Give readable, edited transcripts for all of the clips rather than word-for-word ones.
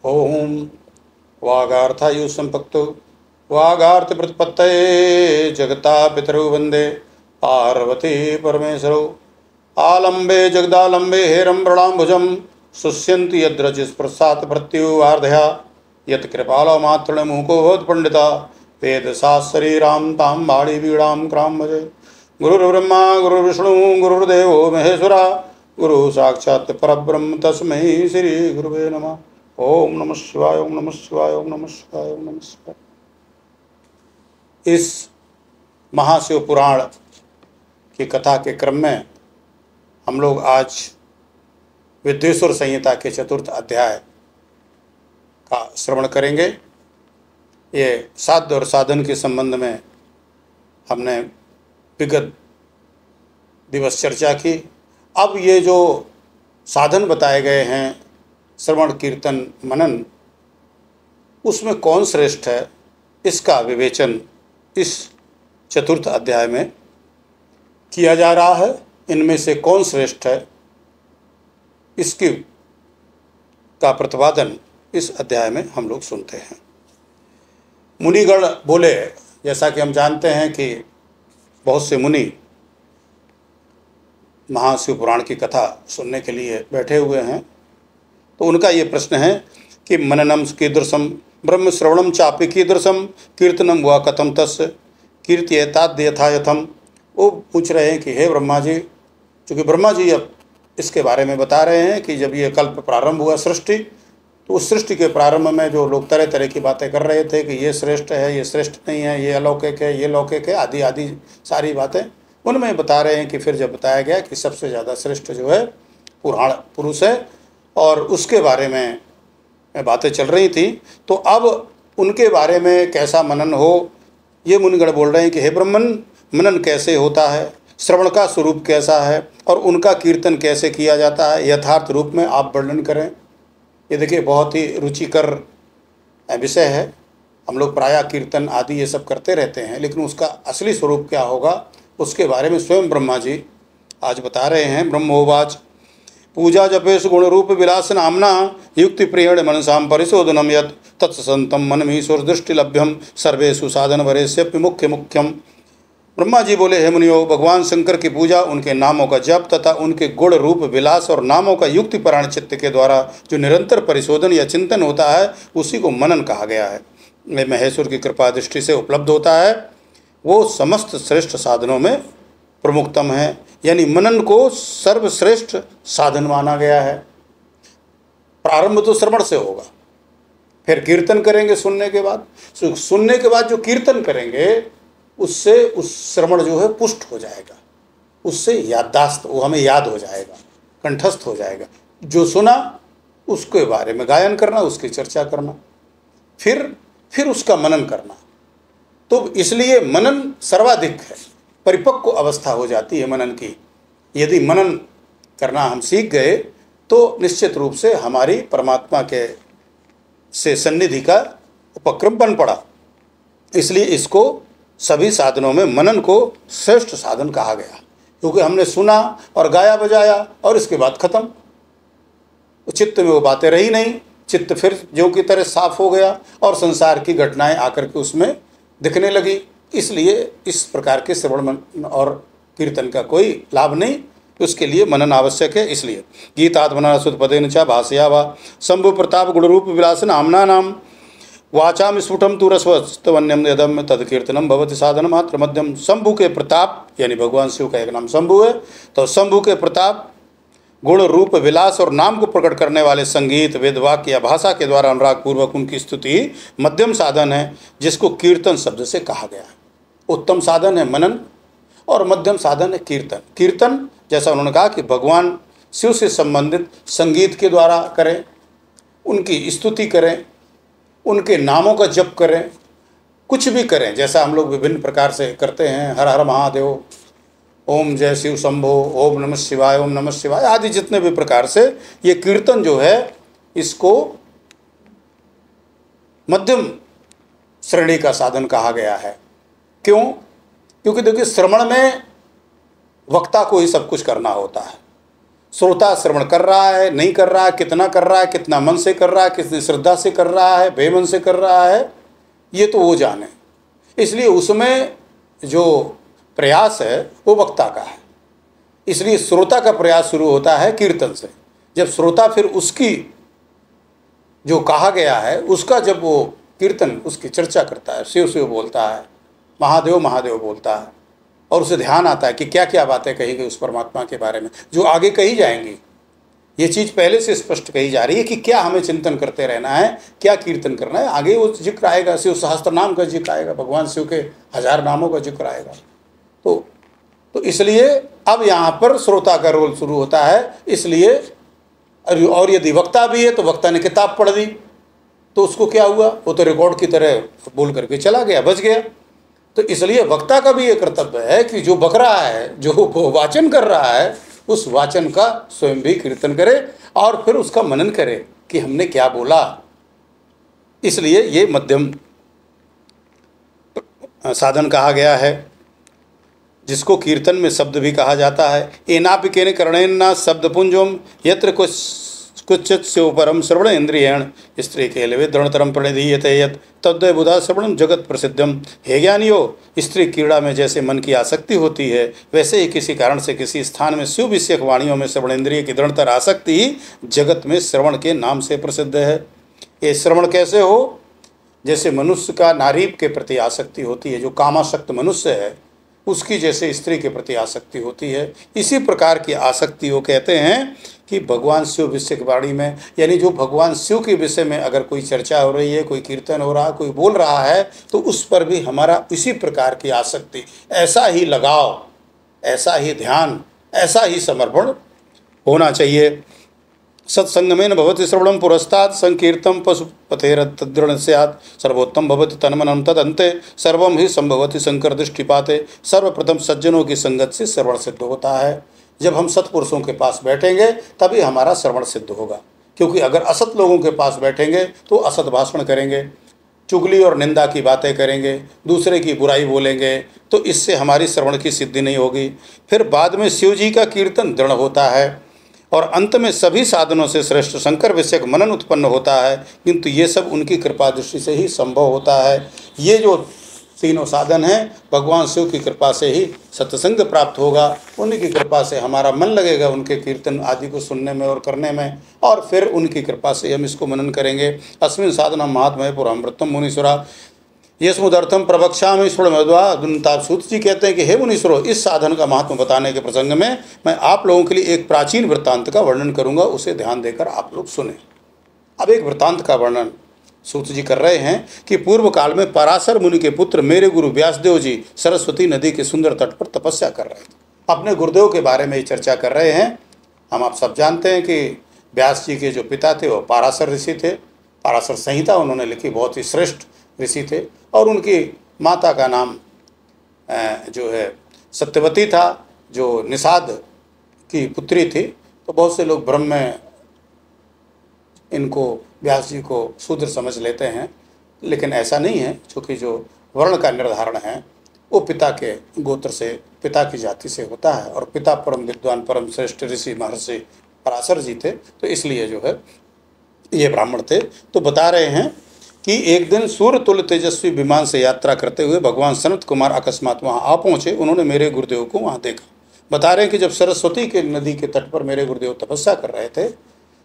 ओम वागार्थायु संपक्तो वागार्थ प्रतिपत्तये जगता पितरौ वंदे पार्वती परमेश्वरौ आलंबे जगदालंबे हेरं प्रणाम्भुजं शुष्यन्ति यद्रजस्पृशात् मृत्युवार्धया यत्कृपालो मातृमुको भवत्पण्डिता वेदशास्त्रीरां तां वाणीवीणां क्रां भजे। गुरुर्ब्रह्मा गुरुर्विष्णु गुरुर्देवो महेश्वरा गुरु साक्षात् परब्रह्म तस्मै श्री गुरुवे नमः। ओम नमः शिवाय ओम नमः शिवाय ओम नमः शिवाय ओम नमः शिवाय। इस महाशिव पुराण की कथा के क्रम में हम लोग आज विद्वेश्वर संहिता के चतुर्थ अध्याय का श्रवण करेंगे। ये साध्य और साधन के संबंध में हमने विगत दिवस चर्चा की। अब ये जो साधन बताए गए हैं श्रवण कीर्तन मनन, उसमें कौन श्रेष्ठ है इसका विवेचन इस चतुर्थ अध्याय में किया जा रहा है। इनमें से कौन श्रेष्ठ है इसकी का प्रतिपादन इस अध्याय में हम लोग सुनते हैं। मुनिगण बोले, जैसा कि हम जानते हैं कि बहुत से मुनि महाशिव पुराण की कथा सुनने के लिए बैठे हुए हैं, तो उनका ये प्रश्न है कि मननम कीदृशम ब्रह्म श्रवणम चापि कीदृशम कीर्तनम व कथम तस्य कीर्त्येताद् यथा यथम। वो पूछ रहे हैं कि हे ब्रह्मा जी, चूँकि ब्रह्मा जी अब इसके बारे में बता रहे हैं कि जब ये कल्प प्रारंभ हुआ सृष्टि, तो उस सृष्टि के प्रारंभ में जो लोग तरह तरह की बातें कर रहे थे कि ये श्रेष्ठ है, ये श्रेष्ठ नहीं है, ये अलौकिक है, ये लौकिक है, आदि आदि सारी बातें, उनमें बता रहे हैं कि फिर जब बताया गया कि सबसे ज़्यादा श्रेष्ठ जो है पुराण पुरुष है और उसके बारे में बातें चल रही थी, तो अब उनके बारे में कैसा मनन हो, ये मुनिगण बोल रहे हैं कि हे ब्रह्मन, मनन कैसे होता है, श्रवण का स्वरूप कैसा है और उनका कीर्तन कैसे किया जाता है, यथार्थ रूप में आप वर्णन करें। ये देखिए बहुत ही रुचिकर विषय है। हम लोग प्रायः कीर्तन आदि ये सब करते रहते हैं, लेकिन उसका असली स्वरूप क्या होगा उसके बारे में स्वयं ब्रह्मा जी आज बता रहे हैं। ब्रह्मोवाच पूजा जपेश गुण रूप विलास नामना युक्ति प्रियण मनसाम परिशोधनम यत् तत्संतम मनमीश्वर दृष्टि लभ्यम सर्वेषु साधन वरेश्य मुख्य मुख्यम। ब्रह्मा जी बोले, हे मुनियो, भगवान शंकर की पूजा, उनके नामों का जप तथा उनके गुण रूप विलास और नामों का युक्ति परायण चित्त के द्वारा जो निरंतर परिशोधन या चिंतन होता है उसी को मनन कहा गया है। ये महेश्वर की कृपा दृष्टि से उपलब्ध होता है, वो समस्त श्रेष्ठ साधनों में प्रमुखतम है। यानी मनन को सर्वश्रेष्ठ साधन माना गया है। प्रारंभ तो श्रवण से होगा, फिर कीर्तन करेंगे सुनने के बाद, सुनने के बाद जो कीर्तन करेंगे उससे उस श्रवण जो है पुष्ट हो जाएगा, उससे याददाश्त, वो हमें याद हो जाएगा, कंठस्थ हो जाएगा। जो सुना उसके बारे में गायन करना, उसकी चर्चा करना, फिर उसका मनन करना। तो इसलिए मनन सर्वाधिक है, परिपक्व अवस्था हो जाती है मनन की। यदि मनन करना हम सीख गए तो निश्चित रूप से हमारी परमात्मा के से सन्निधि का उपक्रम बन पड़ा। इसलिए इसको सभी साधनों में मनन को श्रेष्ठ साधन कहा गया, क्योंकि हमने सुना और गाया बजाया और इसके बाद खत्म, चित्त में वो बातें रही नहीं, चित्त फिर ज्यों की तरह साफ हो गया और संसार की घटनाएं आकर के उसमें दिखने लगी। इसलिए इस प्रकार के श्रवण और कीर्तन का कोई लाभ नहीं, उसके लिए मनन आवश्यक है। इसलिए गीतात्मना सुतपदेन च भाषया वा शंभु प्रताप गुणरूप विलास नामना नाम वाचाम स्फुटम तु रसवस्तवन्यम यदम तद कीर्तनम भवति साधन मात्र मध्यम। शंभु के प्रताप, यानी भगवान शिव का एक नाम शंभु है, तो शंभु के प्रताप, गुण रूप विलास और नाम को प्रकट करने वाले संगीत वेद वाक्य या भाषा के द्वारा अनुराग पूर्वक उनकी स्तुति मध्यम साधन है, जिसको कीर्तन शब्द से कहा गया है। उत्तम साधन है मनन और मध्यम साधन है कीर्तन। कीर्तन जैसा उन्होंने कहा कि भगवान शिव से संबंधित संगीत के द्वारा करें, उनकी स्तुति करें, उनके नामों का जप करें, कुछ भी करें, जैसा हम लोग विभिन्न प्रकार से करते हैं, हर हर महादेव, ओम जय शिव शंभो, ओम नमः शिवाय, ओम नमः शिवाय आदि जितने भी प्रकार से ये कीर्तन जो है इसको मध्यम श्रेणी का साधन कहा गया है। क्यों? क्योंकि देखिए श्रवण में वक्ता को ही सब कुछ करना होता है, श्रोता श्रवण कर रहा है नहीं कर रहा है, कितना कर रहा है, कितना मन से कर रहा है, कितनी श्रद्धा से कर रहा है, बेमन से कर रहा है, ये तो वो जाने। इसलिए उसमें जो प्रयास है वो वक्ता का है। इसलिए श्रोता का प्रयास शुरू होता है कीर्तन से। जब श्रोता फिर उसकी जो कहा गया है उसका जब वो कीर्तन उसकी चर्चा करता है, शिव शिव बोलता है, महादेव महादेव बोलता है, और उसे ध्यान आता है कि क्या क्या बातें कही गई उस परमात्मा के बारे में जो आगे कही जाएंगी। ये चीज़ पहले से स्पष्ट कही जा रही है कि क्या हमें चिंतन करते रहना है, क्या कीर्तन करना है। आगे वो जिक्र आएगा, शिव सहस्त्र नाम का जिक्र आएगा, भगवान शिव के 1000 नामों का जिक्र आएगा। तो इसलिए अब यहाँ पर श्रोता का रोल शुरू होता है। इसलिए और यदि वक्ता भी है तो वक्ता ने किताब पढ़ दी तो उसको क्या हुआ, वो तो रिकॉर्ड की तरह बोल करके चला गया, बच गया। तो इसलिए वक्ता का भी ये कर्तव्य है कि जो बक रहा है, जो वाचन कर रहा है, उस वाचन का स्वयं भी कीर्तन करे और फिर उसका मनन करे कि हमने क्या बोला। इसलिए ये मध्यम साधन कहा गया है, जिसको कीर्तन में शब्द भी कहा जाता है। एनापि केन करणेन शब्द पुंजोम यत्र कुचित से परम श्रवण इंद्रियण स्त्री के लिए दृढ़तरम प्रणीयते यत तद्वय बुधा श्रवणम जगत प्रसिद्धम। हे ज्ञानियो, स्त्री क्रीड़ा में जैसे मन की आसक्ति होती है, वैसे ही किसी कारण से किसी स्थान में शिव विषयक वाणियों में श्रवण इंद्रिय की दृढ़तर आसक्ति ही जगत में श्रवण के नाम से प्रसिद्ध है। ये श्रवण कैसे हो? जैसे मनुष्य का नारी के प्रति आसक्ति होती है, जो कामासक्त मनुष्य है उसकी जैसे स्त्री के प्रति आसक्ति होती है, इसी प्रकार की आसक्ति वो कहते हैं कि भगवान शिव विषय की वाणी में, यानी जो भगवान शिव के विषय में अगर कोई चर्चा हो रही है, कोई कीर्तन हो रहा है, कोई बोल रहा है, तो उस पर भी हमारा इसी प्रकार की आसक्ति, ऐसा ही लगाव, ऐसा ही ध्यान, ऐसा ही समर्पण होना चाहिए। सत्संगमेन भवति श्रवणम पुरस्तात् संकीर्तम पशुपतेरदृढ़ स्यात् सर्वोत्तम भवति तन्मनम तदन्ते सर्वम ही संभवति शंकर दृष्टिपाते। सर्वप्रथम सज्जनों की संगत से श्रवण सिद्ध होता है। जब हम सत्पुरुषों के पास बैठेंगे तभी हमारा श्रवण सिद्ध होगा, क्योंकि अगर असत लोगों के पास बैठेंगे तो असत भाषण करेंगे, चुगली और निंदा की बातें करेंगे, दूसरे की बुराई बोलेंगे, तो इससे हमारी श्रवण की सिद्धि नहीं होगी। फिर बाद में शिव जी का कीर्तन दृढ़ होता है और अंत में सभी साधनों से श्रेष्ठ शंकर विषयक मनन उत्पन्न होता है, किंतु ये सब उनकी कृपा दृष्टि से ही संभव होता है। ये जो तीनों साधन हैं, भगवान शिव की कृपा से ही सत्संग प्राप्त होगा, उनकी कृपा से हमारा मन लगेगा उनके कीर्तन आदि को सुनने में और करने में, और फिर उनकी कृपा से हम इसको मनन करेंगे। अस्मिन् साधनम महात्मय पुरामृतम मुनीश्वरा यस्मुदर्थम प्रवक्ष्यामि स्फुटमद्वा। सूत जी कहते हैं कि हे मुनीश्वरो, इस साधन का महत्व बताने के प्रसंग में मैं आप लोगों के लिए एक प्राचीन वृत्तांत का वर्णन करूंगा, उसे ध्यान देकर आप लोग सुने। अब एक वृत्तांत का वर्णन सूत जी कर रहे हैं कि पूर्व काल में पराशर मुनि के पुत्र मेरे गुरु व्यासदेव जी सरस्वती नदी के सुंदर तट पर तपस्या कर रहे थे। अपने गुरुदेव के बारे में चर्चा कर रहे हैं। हम आप सब जानते हैं कि व्यास जी के जो पिता थे वो पराशर ऋषि थे। पराशर संहिता उन्होंने लिखी, बहुत ही श्रेष्ठ ऋषि थे, और उनकी माता का नाम जो है सत्यवती था, जो निषाद की पुत्री थी। तो बहुत से लोग ब्रह्म में इनको व्यास जी को शूद्र समझ लेते हैं, लेकिन ऐसा नहीं है, क्योंकि जो वर्ण का निर्धारण है वो पिता के गोत्र से, पिता की जाति से होता है, और पिता परम विद्वान परम श्रेष्ठ ऋषि महर्षि पराशर जी थे, तो इसलिए जो है ये ब्राह्मण थे। तो बता रहे हैं कि एक दिन सूर्य तुल्य तेजस्वी विमान से यात्रा करते हुए भगवान सनत कुमार अकस्मात वहाँ आ पहुँचे। उन्होंने मेरे गुरुदेव को वहाँ देखा। बता रहे हैं कि जब सरस्वती के नदी के तट पर मेरे गुरुदेव तपस्या कर रहे थे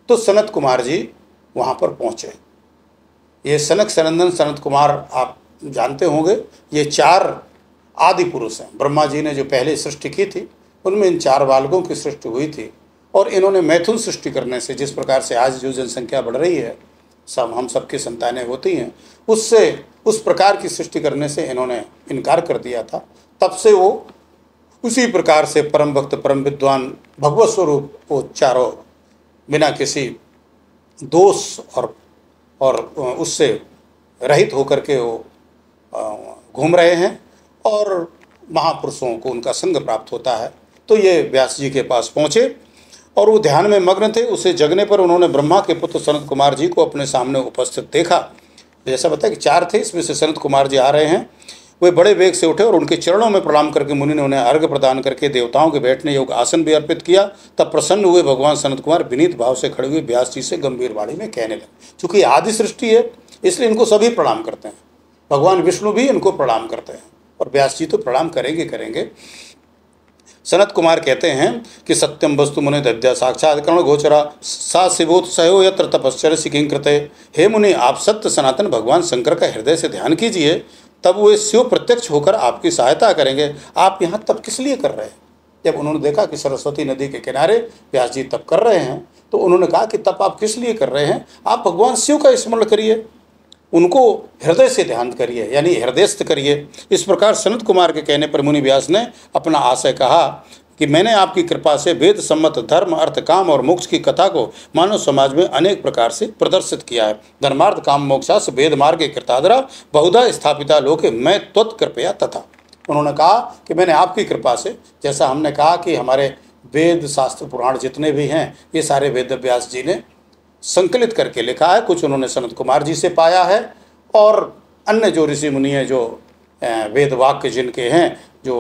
तो सनत कुमार जी वहाँ पर पहुँचे। ये सनक सनंदन सनत कुमार आप जानते होंगे, ये 4 आदि पुरुष हैं। ब्रह्मा जी ने जो पहले सृष्टि की थी उनमें इन 4 बालकों की सृष्टि हुई थी, और इन्होंने मैथुन सृष्टि करने से, जिस प्रकार से आज जो जनसंख्या बढ़ रही है, सब हम सबकी संतानें होती हैं, उससे उस प्रकार की सृष्टि करने से इन्होंने इनकार कर दिया था। तब से वो उसी प्रकार से परम भक्त परम विद्वान भगवत स्वरूप वो चारों बिना किसी दोष और उससे रहित होकर के वो घूम रहे हैं, और महापुरुषों को उनका संग प्राप्त होता है। तो ये व्यास जी के पास पहुँचे और वो ध्यान में मग्न थे। उसे जगने पर उन्होंने ब्रह्मा के पुत्र सनत कुमार जी को अपने सामने उपस्थित देखा। जैसा बताया कि 4 थे, इसमें से सनत कुमार जी आ रहे हैं। वे बड़े वेग से उठे और उनके चरणों में प्रणाम करके मुनि ने उन्हें अर्घ्य प्रदान करके देवताओं के बैठने योग्य आसन भी अर्पित किया। तब प्रसन्न हुए भगवान सनत कुमार विनीत भाव से खड़े हुए व्यास जी से गंभीर वाणी में कहने लगे। चूंकि आदि सृष्टि है इसलिए इनको सभी प्रणाम करते हैं, भगवान विष्णु भी इनको प्रणाम करते हैं और व्यास जी तो प्रणाम करेंगे। सनत कुमार कहते हैं कि सत्यम वस्तु मुनि दद्या साक्षात्करण गोचरा सा शिवोत सयो यत्र तपश्चर्य सिकिं कृते। हे मुनि, आप सत्य सनातन भगवान शंकर का हृदय से ध्यान कीजिए, तब वे शिव प्रत्यक्ष होकर आपकी सहायता करेंगे। आप यहाँ तप किस लिए कर रहे हैं? जब उन्होंने देखा कि सरस्वती नदी के किनारे व्यास जी तप कर रहे हैं तो उन्होंने कहा कि तप आप किस लिए कर रहे हैं? आप भगवान शिव का स्मरण करिए, उनको हृदय से ध्यान करिए, यानी हृदयस्थ करिए। इस प्रकार सनत कुमार के कहने पर मुनि व्यास ने अपना आशय कहा कि मैंने आपकी कृपा से वेद सम्मत धर्म अर्थ काम और मोक्ष की कथा को मानव समाज में अनेक प्रकार से प्रदर्शित किया है। धर्मार्थ काम मोक्षास वेद मार्ग कृतादरा बहुधा स्थापिता लोके मैं त्वत्कृपया तथा। उन्होंने कहा कि मैंने आपकी कृपा से, जैसा हमने कहा कि हमारे वेद शास्त्र पुराण जितने भी हैं ये सारे वेद व्यास जी ने संकलित करके लिखा है। कुछ उन्होंने सनत कुमार जी से पाया है और अन्य जो ऋषि मुनि हैं जो वेद वाक्य जिनके हैं जो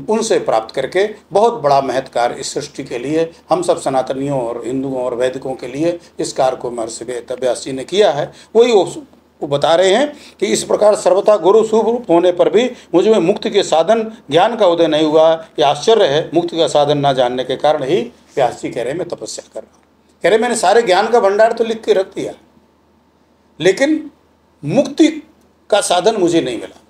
उनसे प्राप्त करके बहुत बड़ा महत् कार्य इस सृष्टि के लिए, हम सब सनातनियों और हिंदुओं और वैदिकों के लिए इस कार्य को महर्षि वेद व्यास जी ने किया है। वही वो बता रहे हैं कि इस प्रकार सर्वथा गुरु स्वरूप होने पर भी मुझ में मुक्ति के साधन ज्ञान का उदय नहीं हुआ। यह आश्चर्य है, मुक्ति का साधन न जानने के कारण ही व्यास जी कह रहे मैं तपस्या कर रहा हूँ। कह रहे मैंने सारे ज्ञान का भंडार तो लिख के रख दिया, लेकिन मुक्ति का साधन मुझे नहीं मिला।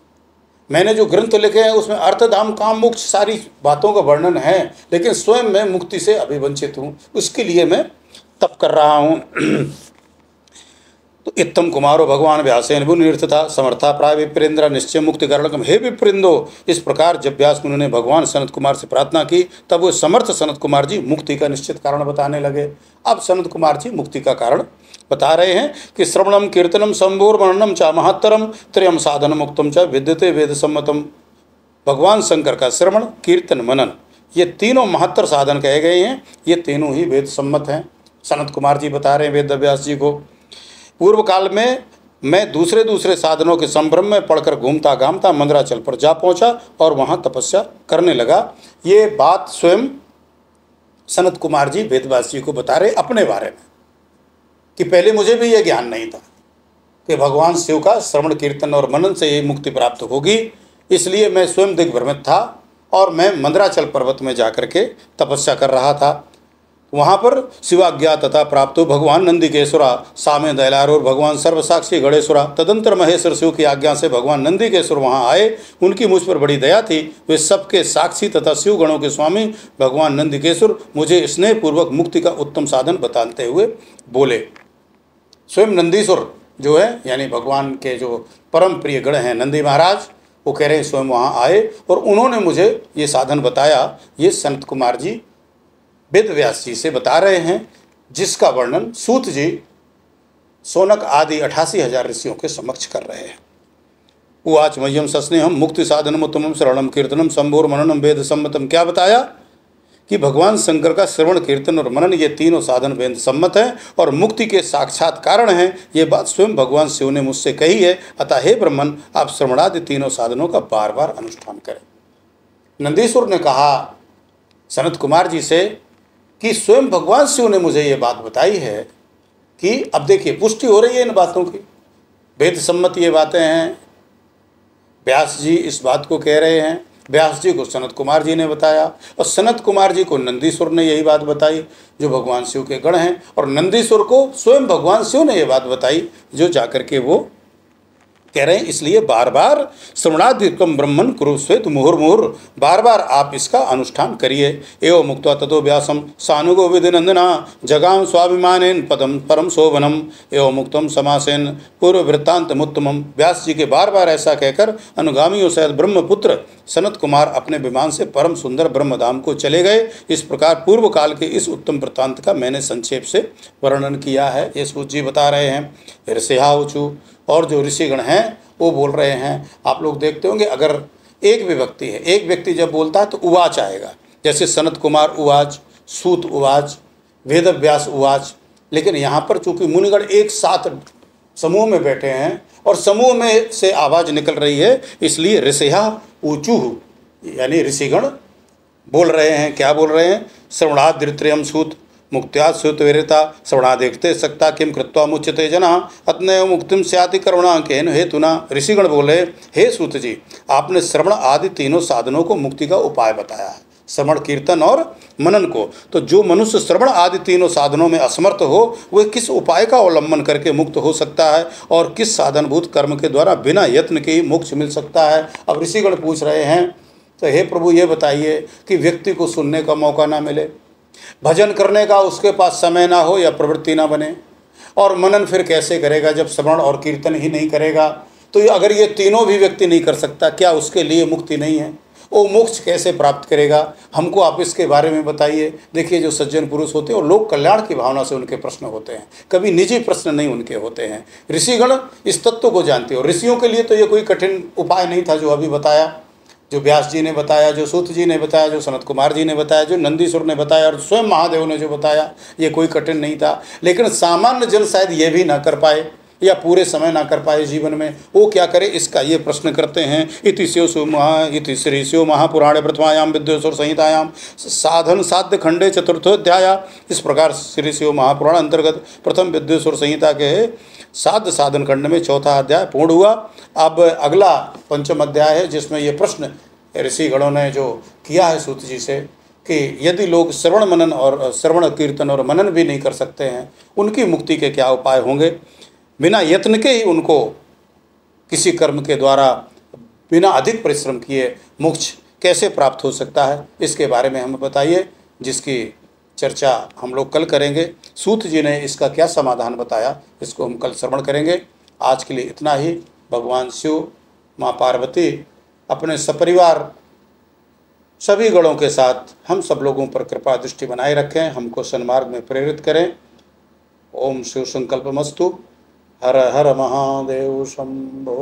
मैंने जो ग्रंथ लिखे हैं उसमें अर्थ धाम काम मोक्ष सारी बातों का वर्णन है, लेकिन स्वयं मैं मुक्ति से अभिवंचित हूँ, उसके लिए मैं तप कर रहा हूँ। तो इत्तम कुमारो भगवान व्यासेन मुनिर्थिता समर्था प्राय विप्रेंद्र निश्चय मुक्ति कारणकम। हे विप्रेंदो, इस प्रकार जब व्यास मुनि ने भगवान सनत कुमार से प्रार्थना की तब वो समर्थ सनत कुमार जी मुक्ति का निश्चित कारण बताने लगे। अब सनत कुमार जी मुक्ति का कारण बता रहे हैं कि श्रवणम कीर्तनम संभोर मननम च महत्तरम त्रयम साधन मुक्तम च विद्यते वेद सम्मतम। भगवान शंकर का श्रवण कीर्तन मनन ये तीनों महत्तर साधन कहे गए हैं, ये तीनों ही वेद सम्मत हैं। सनत कुमार जी बता रहे हैं वेद व्यास जी को, पूर्व काल में मैं दूसरे साधनों के संभ्रम में पढ़कर घूमता घामता मंदराचल पर जा पहुंचा और वहां तपस्या करने लगा। ये बात स्वयं सनत कुमार जी वेदव्यास जी को बता रहे अपने बारे में कि पहले मुझे भी यह ज्ञान नहीं था कि भगवान शिव का श्रवण कीर्तन और मनन से ये मुक्ति प्राप्त होगी, इसलिए मैं स्वयं दिग्भ्रमित था और मैं मंदराचल पर्वत में जाकर के तपस्या कर रहा था। वहाँ पर शिवाज्ञा तथा प्राप्त भगवान नंदिकेश्वरा सामे दैलार और भगवान सर्वसाक्षी गणेश्वरा। तदंतर महेश्वर शिव की आज्ञा से भगवान नंदिकेश्वर वहाँ आए, उनकी मुझ पर बड़ी दया थी। वे सबके साक्षी तथा शिव गणों के स्वामी भगवान नंदिकेश्वर मुझे स्नेहपूर्वक मुक्ति का उत्तम साधन बताते हुए बोले। स्वयं नंदीश्वर जो है यानी भगवान के जो परम प्रिय गण हैं नंदी महाराज, वो कह रहे हैं स्वयं वहाँ आए और उन्होंने मुझे ये साधन बताया। ये संत कुमार जी वेद व्यास जी से बता रहे हैं, जिसका वर्णन सूत जी सोनक आदि 88,000 ऋषियों के समक्ष कर रहे हैं। उवाच मह्यम सस्नेहम मुक्ति साधनम उत्तमम श्रवणम कीर्तनम संभोर मननम वेद सम्मतम। क्या बताया कि भगवान शंकर का श्रवण कीर्तन और मनन ये तीनों साधन वेद सम्मत हैं और मुक्ति के साक्षात कारण हैं। ये बात स्वयं भगवान शिव ने मुझसे कही है। अतः हे ब्रह्मन, आप श्रवणादि तीनों साधनों का बार बार अनुष्ठान करें। नंदीश्वर ने कहा सनत कुमार जी से कि स्वयं भगवान शिव ने मुझे ये बात बताई है कि अब देखिए पुष्टि हो रही है इन बातों की, वेद सम्मत ये बातें हैं। व्यास जी इस बात को कह रहे हैं, व्यास जी को सनत कुमार जी ने बताया और सनत कुमार जी को नंदीश्वर ने यही बात बताई जो भगवान शिव के गण हैं, और नंदीश्वर को स्वयं भगवान शिव ने ये बात बताई जो जाकर के वो कह रहे हैं। इसलिए बार बार श्रवणादिकम ब्रह्मन कुरु स्वेत मुहुर्मुहुर, बार बार आप इसका अनुष्ठान करिए। एवं मुक्त्वा ततो व्यासम सानुगो विधिनंदना जगाम स्वाभिमानेन पदम परम शोभनम एवं मुक्तम समासेन पूर्व वृत्तांतमुत्तमम। व्यास जी के बार बार ऐसा कहकर अनुगामियों सहित ब्रह्मपुत्र सनत कुमार अपने विमान से परम सुंदर ब्रह्मधाम को चले गए। इस प्रकार पूर्व काल के इस उत्तम वृत्तांत का मैंने संक्षेप से वर्णन किया है। ये सूत जी बता रहे हैं। ऋषिहाउचु और जो ऋषिगण हैं वो बोल रहे हैं। आप लोग देखते होंगे अगर एक भी व्यक्ति है, एक व्यक्ति जब बोलता है तो उवाच आएगा, जैसे सनत कुमार उवाच, सूत उवाच, वेदव्यास उवाच। लेकिन यहाँ पर चूंकि मुनिगण एक साथ समूह में बैठे हैं और समूह में से आवाज़ निकल रही है, इसलिए ऋषिया ऊचुः, यानी ऋषिगण बोल रहे हैं। क्या बोल रहे हैं? श्रवणाद्रित्रयम सूत मुक्त्यात् सूत विरता श्रवणादेखते सकता किम कृत्वा मुच्यते जना अतनैव मुक्तिम स्याति करुणा केन हेतुना। ऋषिगण बोले, हे सूत जी, आपने श्रवण आदि तीनों साधनों को मुक्ति का उपाय बताया है, श्रवण कीर्तन और मनन को। तो जो मनुष्य श्रवण आदि तीनों साधनों में असमर्थ हो, वह किस उपाय का अवलंबन करके मुक्त हो सकता है और किस साधनभूत कर्म के द्वारा बिना यत्न के ही मोक्ष मिल सकता है? अब ऋषिगण पूछ रहे हैं, तो हे प्रभु ये बताइए कि व्यक्ति को सुनने का मौका ना मिले, भजन करने का उसके पास समय ना हो या प्रवृत्ति ना बने, और मनन फिर कैसे करेगा जब श्रवण और कीर्तन ही नहीं करेगा? तो अगर ये तीनों भी व्यक्ति नहीं कर सकता, क्या उसके लिए मुक्ति नहीं है? वो मोक्ष कैसे प्राप्त करेगा? हमको आप इसके बारे में बताइए। देखिए, जो सज्जन पुरुष होते हैं और लोक कल्याण की भावना से उनके प्रश्न होते हैं, कभी निजी प्रश्न नहीं उनके होते हैं। ऋषिगण इस तत्व को जानते हो। ऋषियों के लिए तो ये कोई कठिन उपाय नहीं था जो अभी बताया, जो व्यास जी ने बताया, जो सूत जी ने बताया, जो सनत कुमार जी ने बताया, जो नंदीश्वर ने बताया और स्वयं महादेव ने जो बताया, ये कोई कठिन नहीं था। लेकिन सामान्य जन शायद ये भी ना कर पाए या पूरे समय ना कर पाए जीवन में। वो क्या करे, इसका ये प्रश्न करते हैं। इति श्रीस्यो महापुराणे प्रथमायाम विद्वेश्वर संहितायाम साधन साध्य खंडे चतुर्थोध्याय। इस प्रकार श्रीस्यो महापुराण अंतर्गत प्रथम विद्वेश्वर संहिता के साध्य साधन खंड में चौथा अध्याय पूर्ण हुआ। अब अगला पंचम अध्याय है, जिसमें ये प्रश्न ऋषिगणों ने जो किया है सूत जी से कि यदि लोग श्रवण कीर्तन और मनन भी नहीं कर सकते हैं, उनकी मुक्ति के क्या उपाय होंगे? बिना यत्न के ही उनको किसी कर्म के द्वारा बिना अधिक परिश्रम किए मोक्ष कैसे प्राप्त हो सकता है, इसके बारे में हमें बताइए, जिसकी चर्चा हम लोग कल करेंगे। सूत जी ने इसका क्या समाधान बताया, इसको हम कल श्रवण करेंगे। आज के लिए इतना ही। भगवान शिव, माँ पार्वती अपने सपरिवार सभी गणों के साथ हम सब लोगों पर कृपा दृष्टि बनाए रखें, हमको सन्मार्ग में प्रेरित करें। ओम शिव संकल्पमस्तु। हर हर महादेव शंभो।